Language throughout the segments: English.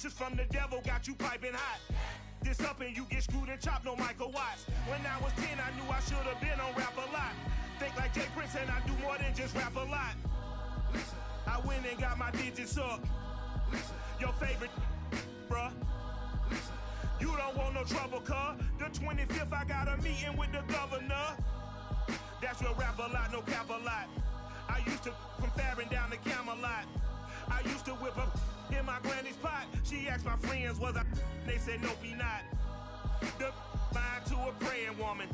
Just from the devil got you piping hot. This up and you get screwed and chopped, no Michael Watts. When I was 10, I knew I should have been on Rap a Lot. Think like Jay Prince and I do more than just rap a lot. I went and got my digits up. Your favorite, bruh. You don't want no trouble, cuz. The 25th, I got a meeting with the governor. That's real Rap a Lot, no cap a lot. I used to from Farron down to Camelot. I used to whip up in my granny's pot. She asked my friends, was I? They said, nope, he not. The mind to a praying woman.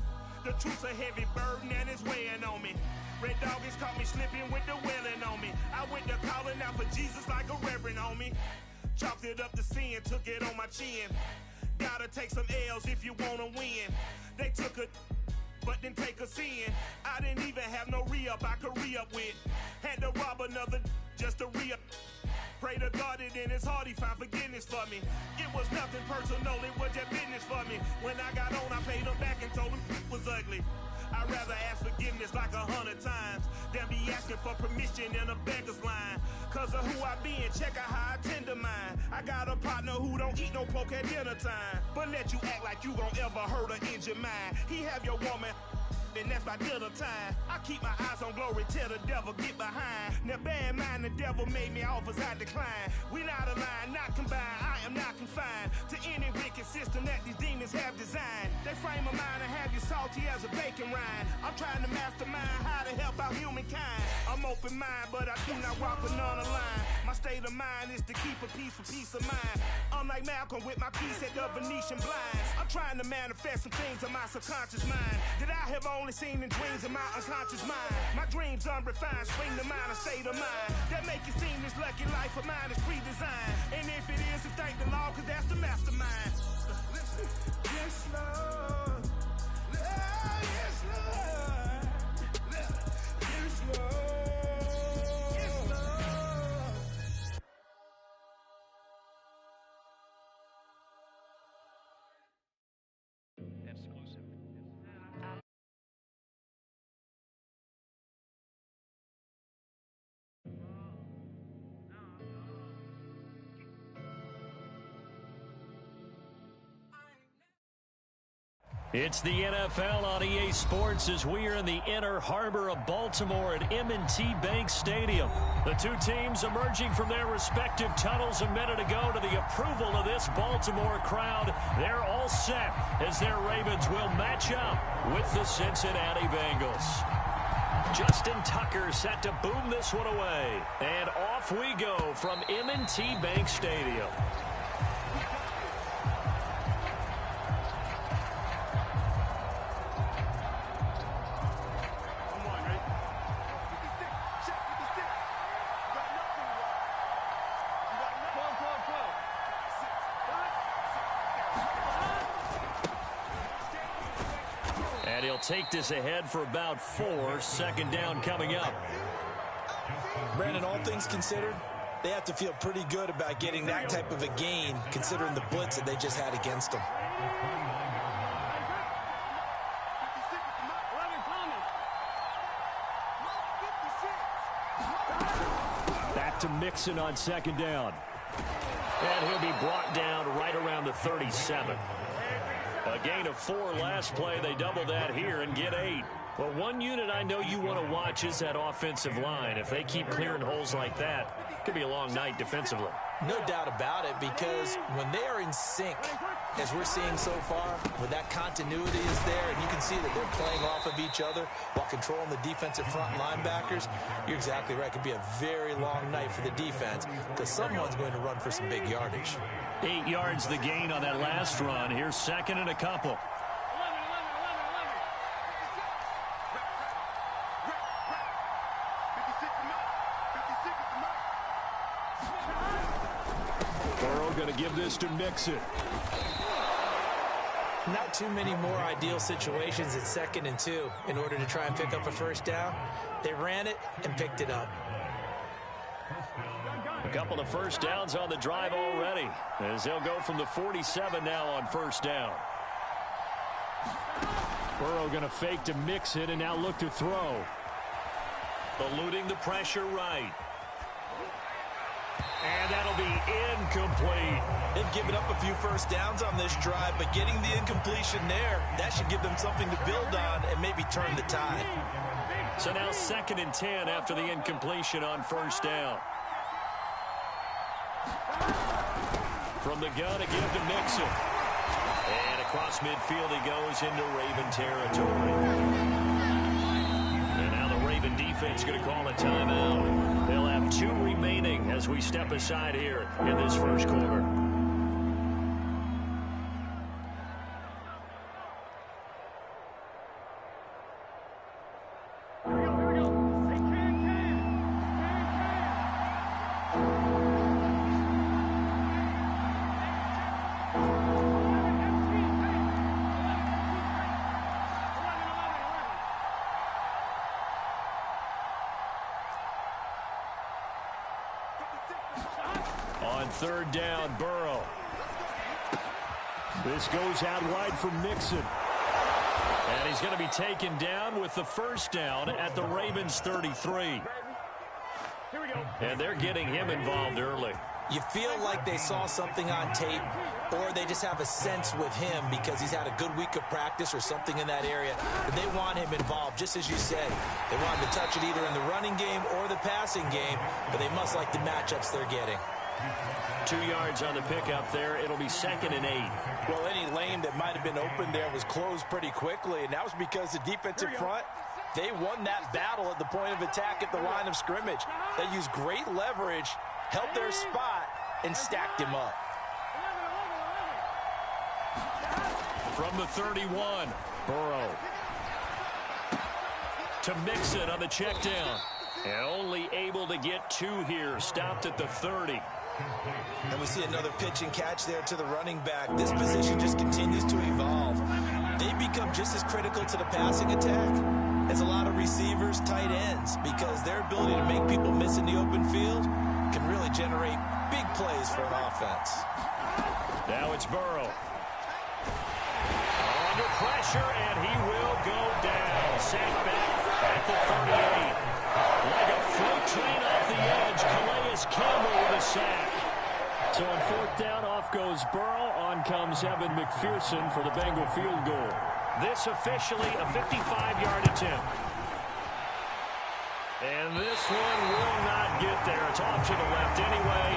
The truth's a heavy burden and it's weighing on me. Red Doggies caught me slipping with the wailing on me. I went to calling out for Jesus like a reverend on me. Chalked it up to sin, took it on my chin. Gotta take some L's if you wanna win. They took a but didn't take a sin. I didn't even have no re-up I could re-up with. Had to rob another just to re-up. Pray to God that in his heart he found forgiveness for me. It was nothing personal, it was just business for me. When I got on, I paid him back and told him it was ugly. I'd rather ask forgiveness like 100 times than be asking for permission in a beggar's line. Cause of who I be and check out how I tend to mine. I got a partner who don't eat no pork at dinner time, but let you act like you gon' ever hurt or injure mine. He have your woman and that's by dinner time. I keep my eyes on glory till the devil get behind. Now bear in mind the devil made me offers I decline. We not aligned, not combined, I am not confined to any wicked system that these demons have designed. They frame a mind and have you salty as a bacon rind. I'm trying to mastermind how to help out humankind. I'm open mind, but I do not walk with none aligned. My state of mind is to keep a peace for peace of mind. I'm like Malcolm with my piece at the Venetian blinds. I'm trying to manifest some things in my subconscious mind that I have only seen in dreams in my unconscious mind. My dreams unrefined, spring to mind, a state of mind that make it seem this lucky life of mine is pre-designed. And if it is, then thank the Lord, cause that's the mastermind. Yes, Lord. Yes, Lord. Yes, Lord. It's the NFL on EA Sports as we are in the inner harbor of Baltimore at M&T Bank Stadium. The two teams emerging from their respective tunnels a minute ago to the approval of this Baltimore crowd. They're all set as their Ravens will match up with the Cincinnati Bengals. Justin Tucker set to boom this one away. And off we go from M&T Bank Stadium. Take this ahead for about 4. Second down coming up. Brandon, all things considered, they have to feel pretty good about getting that type of a gain considering the blitz that they just had against them. Back to Mixon on second down. And he'll be brought down right around the 37. A gain of 4 last play. They double that here and get 8. Well, one unit I know you want to watch is that offensive line. If they keep clearing holes like that, it could be a long night defensively. No doubt about it, because when they are in sync, as we're seeing so far, when that continuity is there and you can see that they're playing off of each other while controlling the defensive front linebackers, you're exactly right. It could be a very long night for the defense because someone's going to run for some big yardage. 8 yards the gain on that last run. Here's second and a couple. Going to give this to Mixon. Not too many more ideal situations at 2nd and 2 in order to try and pick up a first down. They ran it and picked it up. A couple of first downs on the drive already, as they'll go from the 47 now on first down. Burrow going to fake to Mixon and now look to throw. Eluding the pressure right. And that'll be incomplete. They've given up a few first downs on this drive, but getting the incompletion there, that should give them something to build on and maybe turn the tide. So now 2nd and 10 after the incompletion on first down. From the gun, a give to Mixon. And across midfield he goes into Raven territory. And now the Raven defense going to call a timeout. They'll have 2 remaining as we step aside here in this first quarter. On 3rd down, Burrow. This goes out wide for Mixon. And he's going to be taken down with the first down at the Ravens 33. And they're getting him involved early. You feel like they saw something on tape, or they just have a sense with him because he's had a good week of practice or something in that area, that they want him involved, just as you said. They want him to touch it either in the running game or the passing game, but they must like the matchups they're getting. 2 yards on the pickup there. It'll be 2nd and 8. Well, any lane that might have been open there was closed pretty quickly, and that was because the defensive front, they won that battle at the point of attack at the line of scrimmage. They used great leverage, held their spot, and stacked him up. From the 31, Burrow. To Mixon on the check down. And only able to get 2 here. Stopped at the 30. And we see another pitch and catch there to the running back. This position just continues to evolve. They become just as critical to the passing attack as a lot of receivers, tight ends, because their ability to make people miss in the open field can really generate big plays for an offense. Now it's Burrow. Under pressure, and he will go down. Sacked back at the 38. Like a freight train off the edge, Calais Campbell with a sack. So on 4th down, off goes Burrow. On comes Evan McPherson for the Bengal field goal. This officially a 55-yard attempt. And this one will not get there. It's off to the left anyway.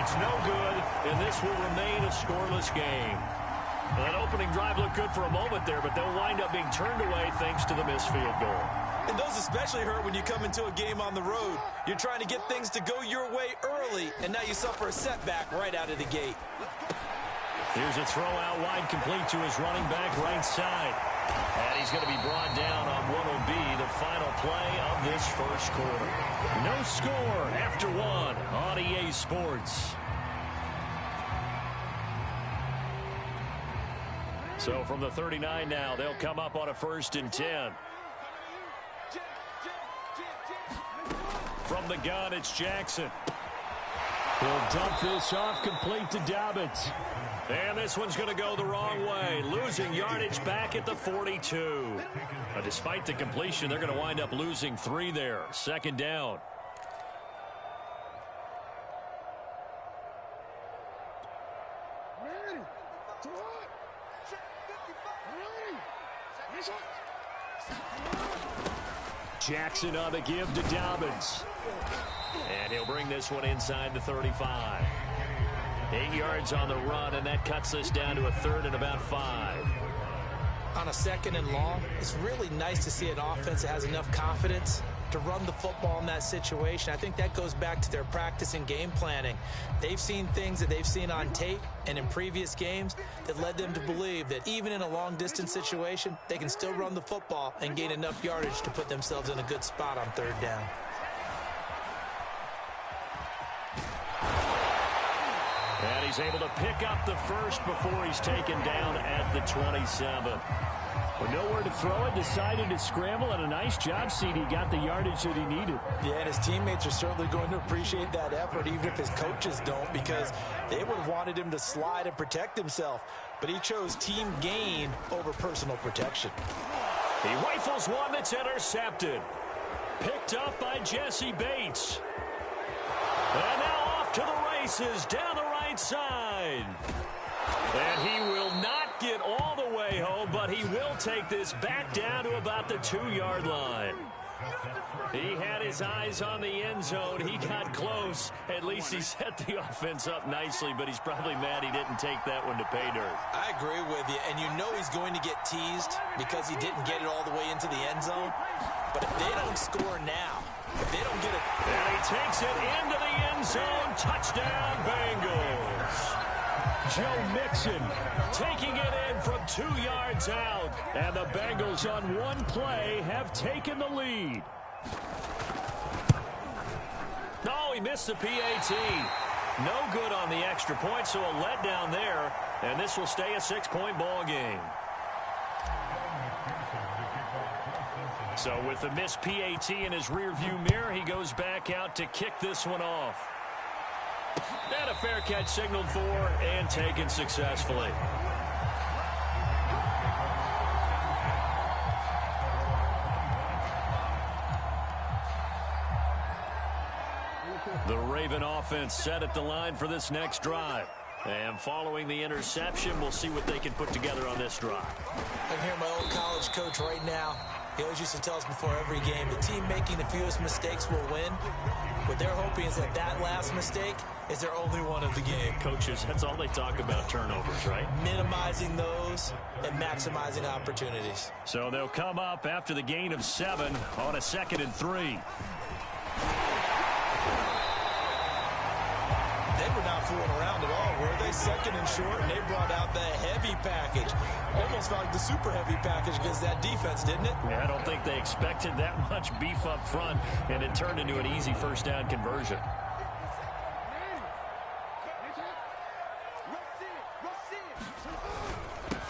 It's no good, and this will remain a scoreless game. Well, that opening drive looked good for a moment there, but they'll wind up being turned away thanks to the missed field goal. And those especially hurt when you come into a game on the road. You're trying to get things to go your way early, and now you suffer a setback right out of the gate. Here's a throw out wide, complete to his running back right side. And he's going to be brought down on what will be the final play of this first quarter. No score after 1 on EA Sports. So from the 39 now, they'll come up on a 1st and 10. From the gun, it's Jackson. He'll dump this off, complete to Dobbins. And this one's going to go the wrong way, losing yardage back at the 42. Despite the completion, they're going to wind up losing 3 there. 2nd down. Jackson on the give to Dobbins. And he'll bring this one inside the 35. 8 yards on the run, and that cuts us down to a 3rd and about 5. On a 2nd and long, it's really nice to see an offense that has enough confidence to run the football in that situation. I think that goes back to their practice and game planning. They've seen things that they've seen on tape and in previous games that led them to believe that even in a long-distance situation, they can still run the football and gain enough yardage to put themselves in a good spot on 3rd down. And he's able to pick up the first before he's taken down at the 27. With nowhere to throw it, decided to scramble, and a nice job, CD. Got the yardage that he needed. Yeah, and his teammates are certainly going to appreciate that effort, even if his coaches don't, because they would have wanted him to slide and protect himself. But he chose team gain over personal protection. He rifles one that's intercepted. Picked up by Jesse Bates. And now off to the races down the right side. And he will not get all the way home, but he will take this back down to about the 2-yard line. He had his eyes on the end zone. He got close. At least he set the offense up nicely, but he's probably mad he didn't take that one to pay dirt. I agree with you, and you know he's going to get teased because he didn't get it all the way into the end zone. But if they don't score now, if they don't get it... And he takes it into the end zone. Touchdown, Bengals. Joe Mixon taking it in from 2 yards out. And the Bengals on one play have taken the lead. No, he missed the PAT. No good on the extra point, so a letdown there. And this will stay a 6-point ball game. So with the missed PAT in his rearview mirror, he goes back out to kick this one off. And a fair catch signaled for and taken successfully. The Raven offense set at the line for this next drive. And following the interception, we'll see what they can put together on this drive. I'm hearing my old college coach right now. He always used to tell us before every game, the team making the fewest mistakes will win. What they're hoping is that that last mistake is their only one of the game. Coaches, that's all they talk about, turnovers, right? Minimizing those and maximizing opportunities. So they'll come up after the gain of 7 on a 2nd and 3. They were not fooling around at all, were they? 2nd and short, and they brought out the heavy package. Almost like the super heavy package against that defense, didn't it? Yeah, I don't think they expected that much beef up front, and it turned into an easy first down conversion.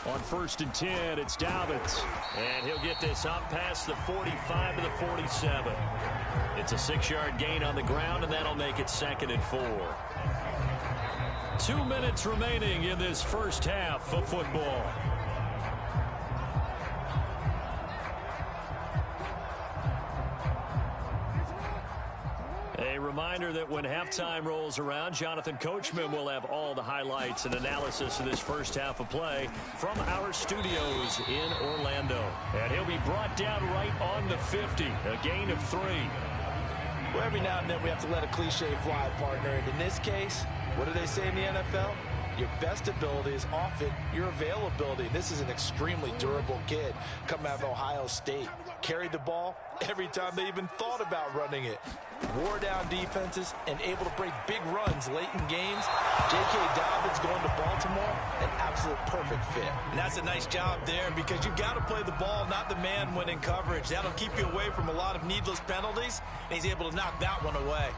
On 1st and 10, it's Dobbins. And he'll get this up past the 45 to the 47. It's a 6-yard gain on the ground, and that'll make it 2nd and 4. 2 minutes remaining in this first half of football. A reminder that when halftime rolls around, Jonathan Coachman will have all the highlights and analysis of this first half of play from our studios in Orlando. And he'll be brought down right on the 50, a gain of 3. Well, every now and then we have to let a cliche fly, partner. And in this case, what do they say in the NFL? Your best ability is often your availability. This is an extremely durable kid coming out of Ohio State. Carried the ball every time they even thought about running it. Wore down defenses and able to break big runs late in games. J.K. Dobbins going to Baltimore, an absolute perfect fit. And that's a nice job there because you've got to play the ball, not the man when in coverage. That'll keep you away from a lot of needless penalties, and he's able to knock that one away.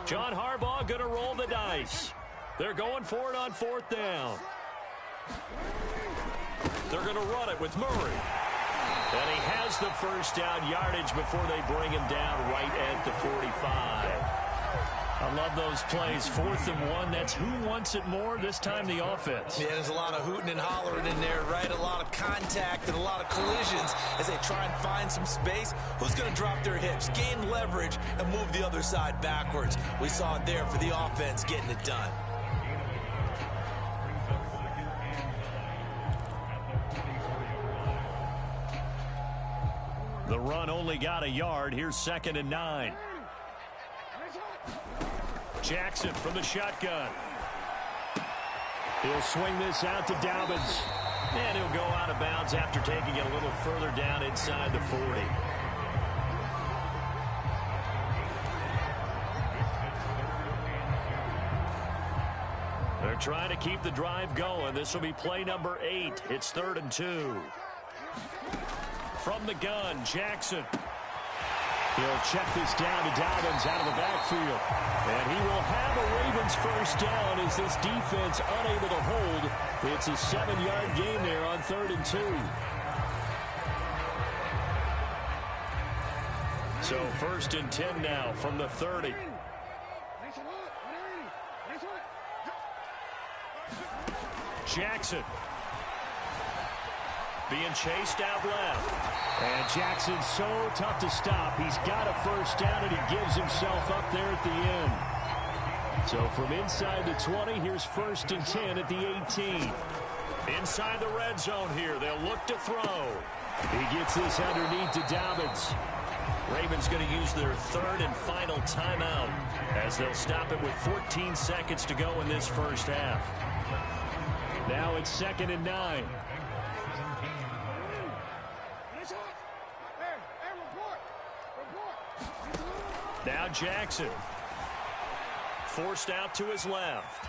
John Harbaugh going to roll the dice. They're going for it on 4th down. They're going to run it with Murray. And he has the first down yardage before they bring him down right at the 45. I love those plays. 4th and 1. That's who wants it more, this time the offense. Yeah, there's a lot of hooting and hollering in there, right? A lot of contact and a lot of collisions as they try and find some space. Who's going to drop their hips, gain leverage, and move the other side backwards? We saw it there for the offense getting it done. The run only got a yard. Here's 2nd and 9. Jackson from the shotgun. He'll swing this out to Dobbins. And he'll go out of bounds after taking it a little further down inside the 40. They're trying to keep the drive going. This will be play number 8. It's 3rd and 2. From the gun, Jackson. He'll check this down to Dobbins out of the backfield. And he will have a Ravens first down as this defense unable to hold. It's a 7-yard gain there on 3rd and 2. So 1st and 10 now from the 30. Jackson. Being chased out left. And Jackson's so tough to stop. He's got a first down, and he gives himself up there at the end. So from inside the 20, here's 1st and 10 at the 18. Inside the red zone here, they'll look to throw. He gets this underneath to Dobbins. Ravens going to use their 3rd and final timeout as they'll stop it with 14 seconds to go in this first half. Now it's 2nd and 9. Now Jackson. Forced out to his left.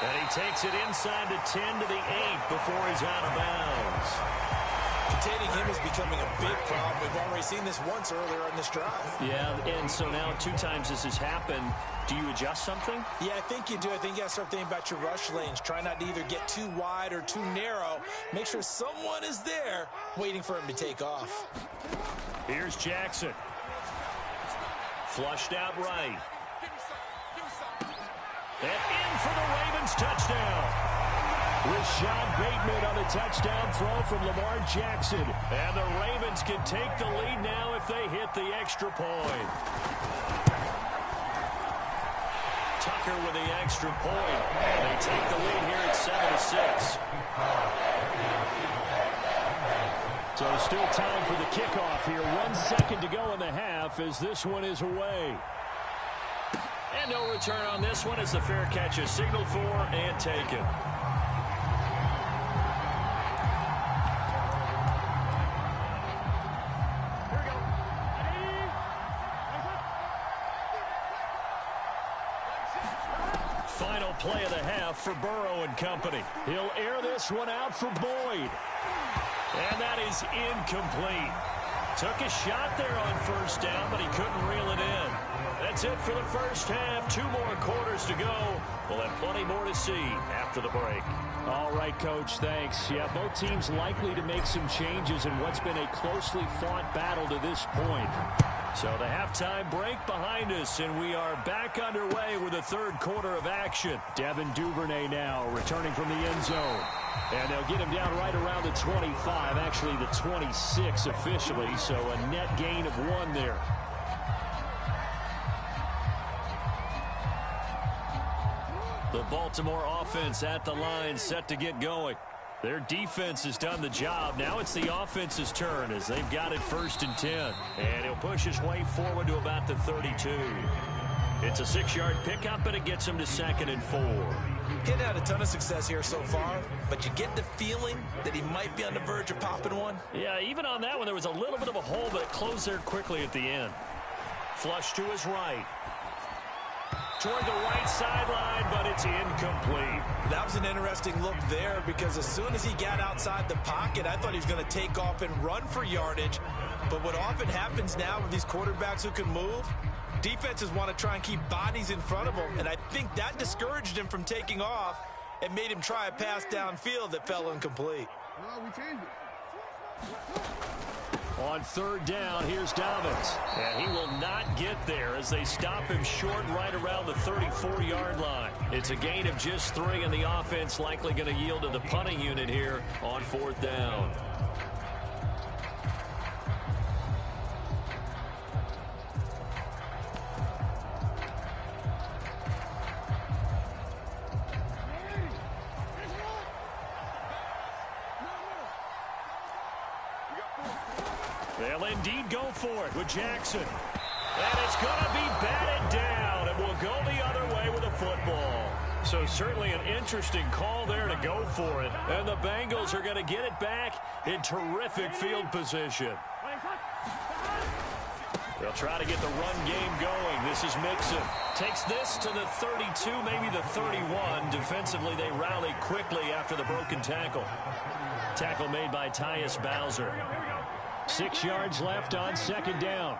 And he takes it inside the 10 to the 8 before he's out of bounds. Containing him is becoming a big problem. We've already seen this once earlier in this drive. Yeah, and so now 2 times this has happened. Do you adjust something? Yeah, I think you do. I think you got to start thinking about your rush lanes. Try not to either get too wide or too narrow. Make sure someone is there waiting for him to take off. Here's Jackson. Flushed out right. And in for the Ravens touchdown. Rashad Bateman on a touchdown throw from Lamar Jackson. And the Ravens can take the lead now if they hit the extra point. Tucker with the extra point. They take the lead here at 7-6. So still time for the kickoff here. 1 second to go in the half as this one is away. And no return on this one as the fair catch is signaled for and taken. Final play of the half for Burrow and company. He'll air this one out for Boyd. And that is incomplete. Took a shot there on 1st down, but he couldn't reel it in. That's it for the first half. 2 more quarters to go. We'll have plenty more to see after the break. All right, Coach, thanks. Yeah, both teams likely to make some changes in what's been a closely fought battle to this point. So the halftime break behind us, and we are back underway with the 3rd quarter of action. Devin Duvernay now returning from the end zone. And they'll get him down right around the 25, actually the 26 officially, so a net gain of 1 there. The Baltimore offense at the line, set to get going. Their defense has done the job. Now it's the offense's turn as they've got it 1st and 10. And he'll push his way forward to about the 32. It's a 6-yard pickup, and it gets him to 2nd and 4. He's had a ton of success here so far, but you get the feeling that he might be on the verge of popping one. Yeah, even on that one, there was a little bit of a hole, but it closed there quickly at the end. Flush to his right. Toward the right sideline, but it's incomplete. That was an interesting look there because as soon as he got outside the pocket, I thought he was going to take off and run for yardage. But what often happens now with these quarterbacks who can move, defenses want to try and keep bodies in front of them, and I think that discouraged him from taking off and made him try a pass downfield that fell incomplete. No, we changed it. On 3rd down, here's Dobbins. And he will not get there as they stop him short right around the 34-yard line. It's a gain of just 3, and the offense likely going to yield to the punting unit here on 4th down. They'll indeed go for it with Jackson. And it's going to be batted down, and will go the other way with a football. So certainly an interesting call there to go for it. And the Bengals are going to get it back in terrific field position. They'll try to get the run game going. This is Mixon. Takes this to the 32, maybe the 31. Defensively, they rally quickly after the broken tackle. Tackle made by Tyus Bowser. 6 yards left on 2nd down.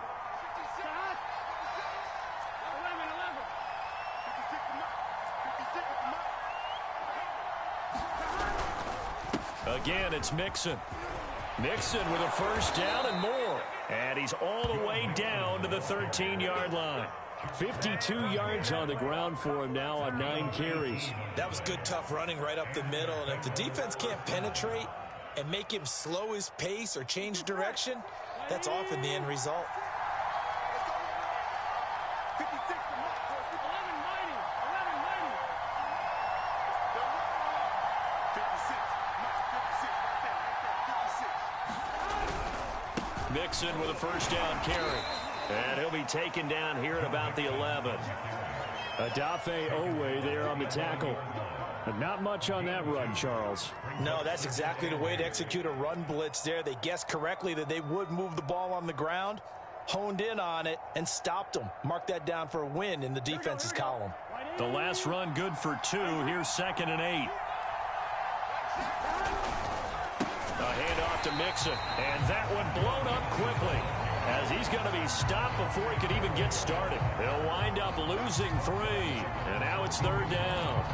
Again, it's Mixon. Mixon with a 1st down and more. And he's all the way down to the 13-yard line. 52 yards on the ground for him now on 9 carries. That was good, tough running right up the middle. And if the defense can't penetrate and make him slow his pace or change direction, that's often the end result. Mixon with a first down carry. And he'll be taken down here at about the 11. Odafe Oweh there on the tackle. But not much on that run, Charles. No, that's exactly the way to execute a run blitz there. They guessed correctly that they would move the ball on the ground, honed in on it, and stopped them. Mark that down for a win in the defense's column. The last run good for 2. Here's 2nd and 8. A handoff to Mixon. And that one blown up quickly, as he's going to be stopped before he could even get started. They'll wind up losing 3. And now it's 3rd down.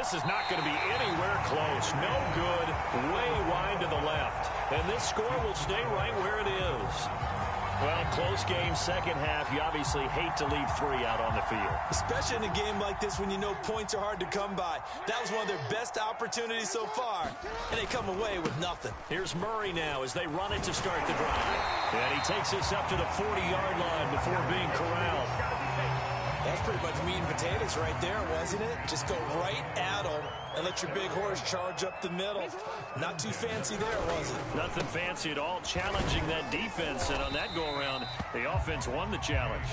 This is not going to be anywhere close. No good. Way wide to the left. And this score will stay right where it is. Well, close game, second half. You obviously hate to leave 3 out on the field. Especially in a game like this when you know points are hard to come by. That was one of their best opportunities so far, and they come away with nothing. Here's Murray now as they run it to start the drive. And he takes us up to the 40-yard line before being corralled. That's pretty much meat and potatoes right there, wasn't it? Just go right at them and let your big horse charge up the middle. Not too fancy there, was it? Nothing fancy at all, challenging that defense. And on that go-around, the offense won the challenge.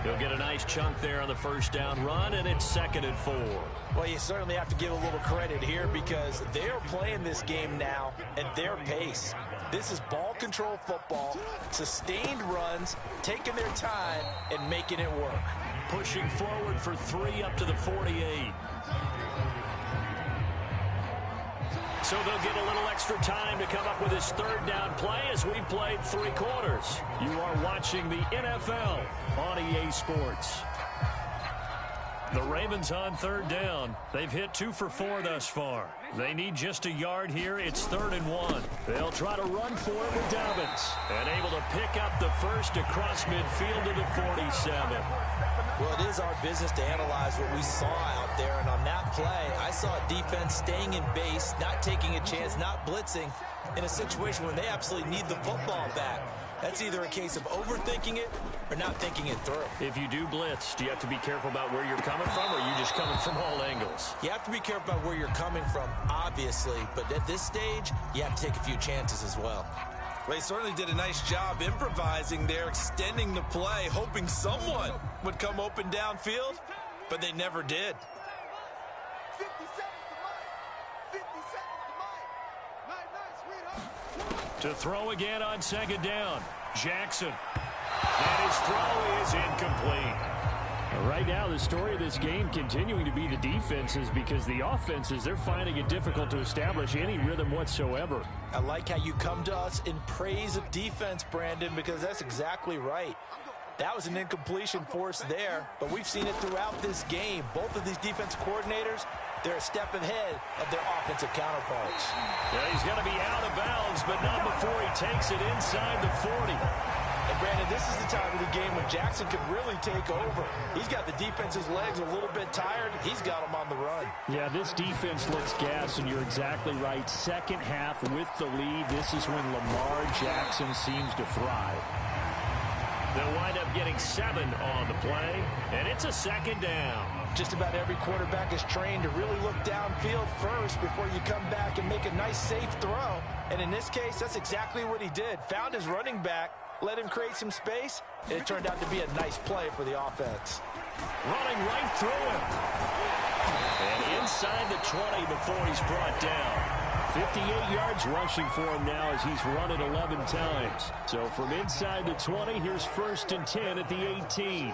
He'll get a nice chunk there on the first down run, and it's 2nd and 4. Well, you certainly have to give a little credit here because they are playing this game now at their pace. This is ball control football, sustained runs, taking their time, and making it work. Pushing forward for 3 up to the 48. So they'll get a little extra time to come up with his 3rd down play as we've played 3 quarters. You are watching the NFL on EA Sports. The Ravens on 3rd down. They've hit 2 for 4 thus far. They need just a yard here. It's 3rd and 1. They'll try to run for it with Dobbins. And able to pick up the first across midfield to the 47. Well, it is our business to analyze what we saw out there. And on that play, I saw a defense staying in base, not taking a chance, not blitzing in a situation when they absolutely need the football back. That's either a case of overthinking it or not thinking it through. If you do blitz, do you have to be careful about where you're coming from, or are you just coming from all angles? You have to be careful about where you're coming from, obviously. But at this stage, you have to take a few chances as well. Well, they certainly did a nice job improvising there, extending the play, hoping someone would come open downfield, but they never did. 50 seconds to mine. 50 seconds to mine. Night, sweetheart. To throw again on 2nd down. Jackson. And his throw is incomplete. Right now, the story of this game continuing to be the defenses, because the offenses, they're finding it difficult to establish any rhythm whatsoever. I like how you come to us in praise of defense, Brandon, because that's exactly right. That was an incompletion force there, but we've seen it throughout this game. Both of these defense coordinators, they're a step ahead of their offensive counterparts. Yeah, he's going to be out of bounds, but not before he takes it inside the 40. And Brandon, this is the time of the game when Jackson can really take over. He's got the defense's legs a little bit tired. He's got them on the run. Yeah, this defense looks gassed, and you're exactly right. Second half with the lead, this is when Lamar Jackson seems to thrive. They'll wind up getting 7 on the play, and it's a 2nd down. Just about every quarterback is trained to really look downfield first before you come back and make a nice, safe throw. And in this case, that's exactly what he did. Found his running back, let him create some space, and it turned out to be a nice play for the offense. Running right through him. And inside the 20 before he's brought down. 58 yards rushing for him now as he's run it 11 times. So from inside the 20, here's 1st and 10 at the 18.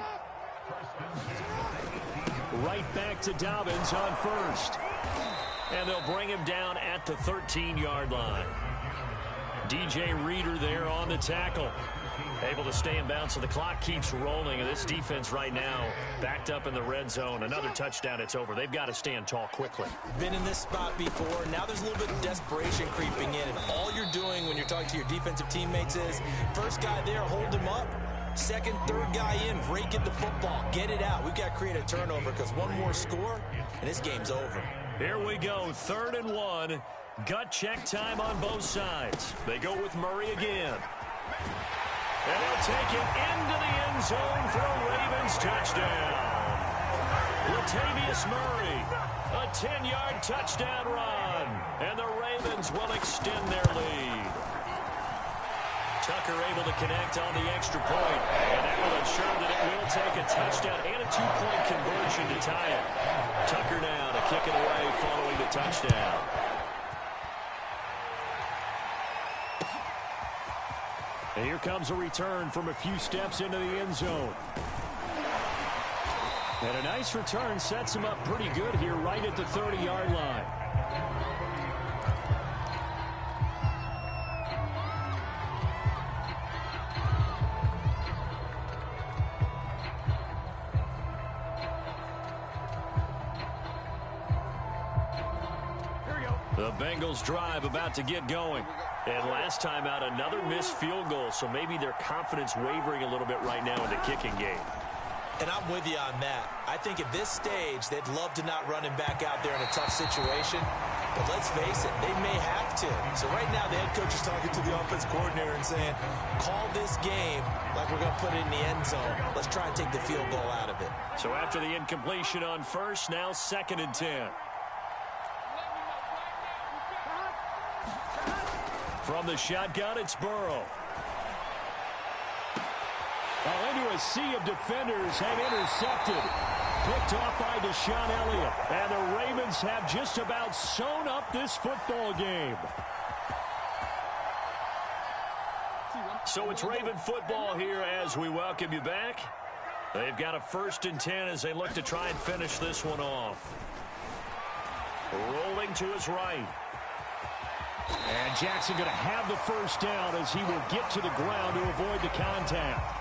Right back to Dobbins on 1st. And they'll bring him down at the 13-yard line. DJ Reader there on the tackle. Able to stay in bounds, so the clock keeps rolling. And this defense right now backed up in the red zone. Another touchdown, it's over. They've got to stand tall quickly. Been in this spot before. Now there's a little bit of desperation creeping in. And all you're doing when you're talking to your defensive teammates is, first guy there, hold him up. Second, third guy in, rake at the football. Get it out. We've got to create a turnover because one more score, and this game's over. Here we go, 3rd and 1. Gut check time on both sides. They go with Murray again. And he'll take it into the end zone for a Ravens touchdown. Latavius Murray, a 10-yard touchdown run. And the Ravens will extend their lead. Tucker able to connect on the extra point. And that will ensure that it will take a touchdown and a 2-point conversion to tie it. Tucker now to kick it away following the touchdown. And here comes a return from a few steps into the end zone. And a nice return sets him up pretty good here right at the 30-yard line. The Bengals drive about to get going. And last time out, another missed field goal, so maybe their confidence wavering a little bit right now in the kicking game. And I'm with you on that. I think at this stage, they'd love to not run him back out there in a tough situation. But let's face it, they may have to. So right now, the head coach is talking to the offense coordinator and saying, call this game like we're going to put it in the end zone. Let's try and take the field goal out of it. So after the incompletion on first, now 2nd and 10. From the shotgun, it's Burrow. Into a sea of defenders and intercepted. Picked off by Deshaun Elliott. And the Ravens have just about sewn up this football game. So it's Raven football here as we welcome you back. They've got a 1st and 10 as they look to try and finish this one off. Rolling to his right. And Jackson going to have the first down as he will get to the ground to avoid the contact.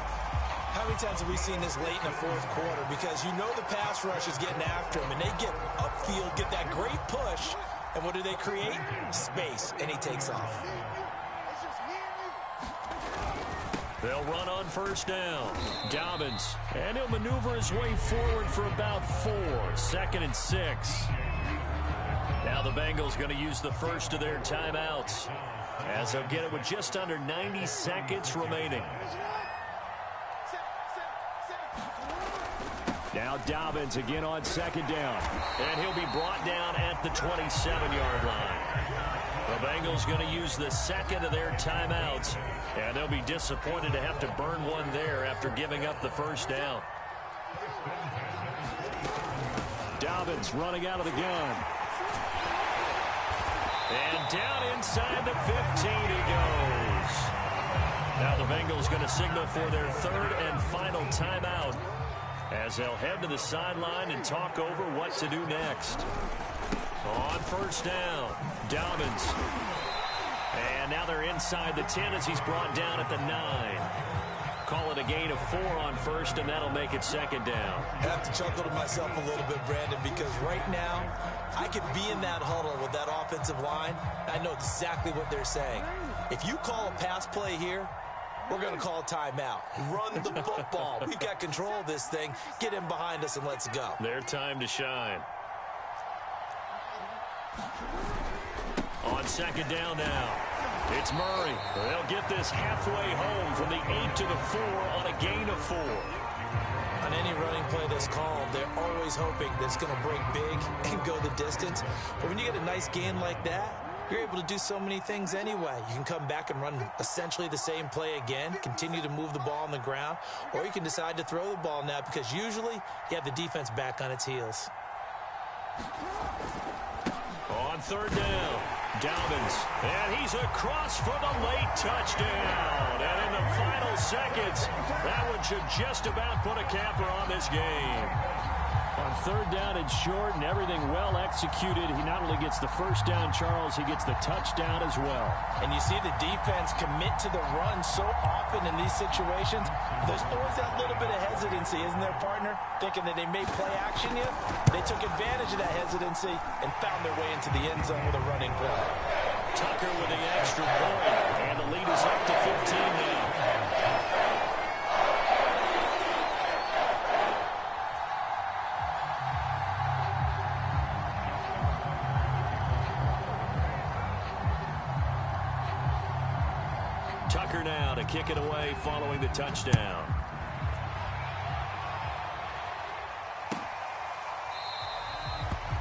How many times have we seen this late in the 4th quarter? Because you know the pass rush is getting after him, and they get upfield, get that great push, and what do they create? Space, and he takes off. They'll run on 1st down. Dobbins, and he'll maneuver his way forward for about 4. 2nd and 6. Now the Bengals going to use the first of their timeouts as they'll get it with just under 90 seconds remaining. Now Dobbins again on 2nd down. And he'll be brought down at the 27-yard line. The Bengals going to use the 2nd of their timeouts, and they'll be disappointed to have to burn one there after giving up the 1st down. Dobbins running out of the gun. And down inside the 15 he goes. Now the Bengals going to signal for their 3rd and final timeout as they'll head to the sideline and talk over what to do next. On 1st down, Dobbins. And now they're inside the 10 as he's brought down at the 9. Call it a gain of 4 on 1st, and that'll make it 2nd down. I have to chuckle to myself a little bit, Brandon, because right now, I could be in that huddle with that offensive line. I know exactly what they're saying. If you call a pass play here, we're going to call a timeout. Run the football. We've got control of this thing. Get in behind us and let's go. Their time to shine. On 2nd down now, it's Murray. They'll get this halfway home from the 8 to the 4 on a gain of 4. On any running play that's called, they're always hoping that it's going to break big and go the distance. But when you get a nice gain like that, you're able to do so many things anyway. You can come back and run essentially the same play again, continue to move the ball on the ground, or you can decide to throw the ball now because usually you have the defense back on its heels. On 3rd down, Dobbins, and he's across for the late touchdown. And in the final seconds, that one should just about put a capper on this game. On third down and short, and everything well executed. He not only gets the first down, Charles, he gets the touchdown as well. And you see the defense commit to the run so often in these situations. There's always that little bit of hesitancy, isn't there, partner? Thinking that they may play action you. They took advantage of that hesitancy and found their way into the end zone with a running play. Tucker with the extra point, and the lead is up to 15 now. Tucker now to kick it away following the touchdown.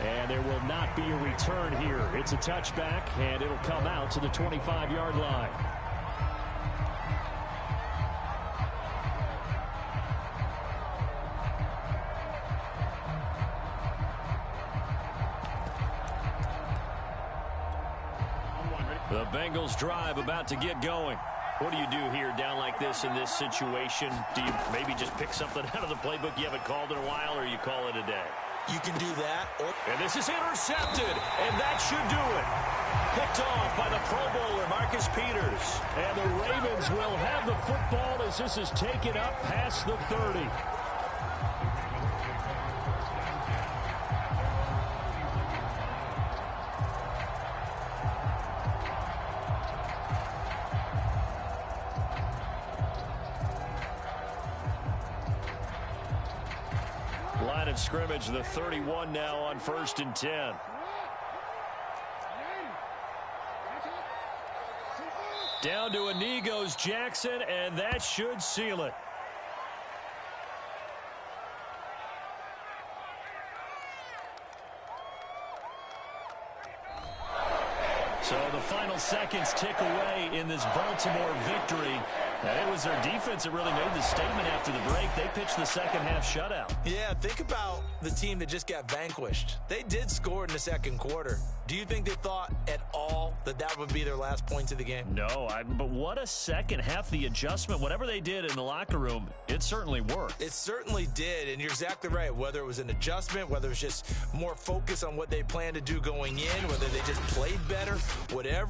And there will not be a return here. It's a touchback, and it'll come out to the 25-yard line. The Bengals drive about to get going. What do you do here down like this in this situation? Do you maybe just pick something out of the playbook you haven't called in a while, or you call it a day? You can do that. And this is intercepted, and that should do it. Picked off by the Pro Bowler, Marcus Peters. And the Ravens will have the football as this is taken up past the 30. Line of scrimmage, the 31 now on 1st and 10. Down to a knee goes Jackson, and that should seal it. So the final seconds tick away in this Baltimore victory. And it was their defense that really made the statement after the break. They pitched the second half shutout. Yeah, think about the team that just got vanquished. They did score in the second quarter. Do you think they thought at all that that would be their last point of the game? No, but what a second half. The adjustment, whatever they did in the locker room, it certainly worked. It certainly did, and you're exactly right. Whether it was an adjustment, whether it was just more focus on what they planned to do going in, whether they just played better, whatever.